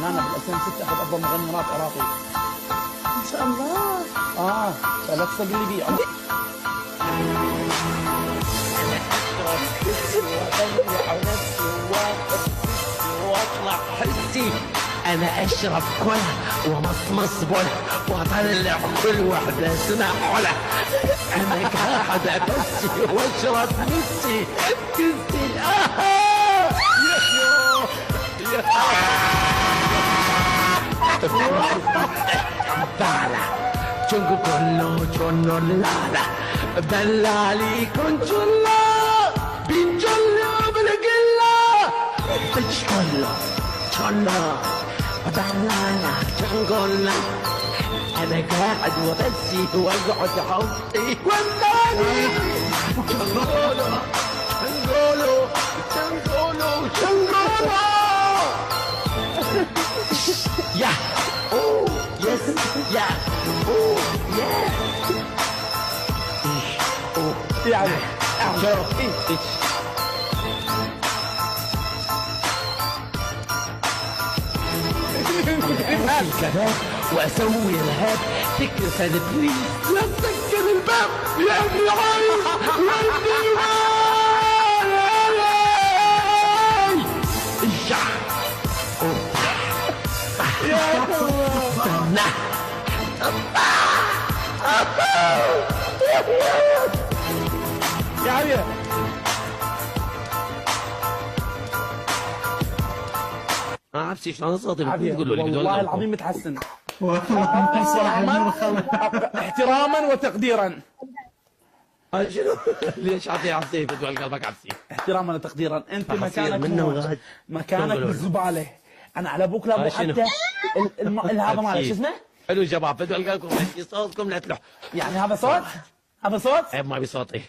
فنانة بال 2006 اخذ افضل مغني راب عراقي. ما شاء الله. فلا تستقلي بي عمري. واطلع حسي انا اشرب كلها ومصمص بوله واطلع كل وحده اسمها حوله. انا قاعد ابسي واشرب مسي كنتي بالا چونكو كله چونو لالا دلالي كنچولا بنچولا بلقلا تشكولا چولا دلالا چنقولا. انا قاعد وبسي واقعد حوطي والله چنقولو چنقولو چنقولو چنقولو يا اوه يس يا اوه يس اوه يعني الكباب واسوي رهاب تكرف البليز لا تسكر الباب يا ابني عايز يا ابني يا الله. يا عمي ما اعرف شلون صوتي عافية تقولوا لي والله العظيم متحسن. والله احتراما وتقديرا. شنو ليش عطيه تقول قلبك عبسي احتراما وتقديرا. انت أحصير مكانك منه وغاد. مكانك شنو بالزباله. انا على ابوك لابو شنو؟ حتى هذا ماله شو اسمه؟ حلو شباب بدو القاكم صوتكم لا تلح. يعني هذا صوت؟ هذا صوت؟ عيب ما بصوتي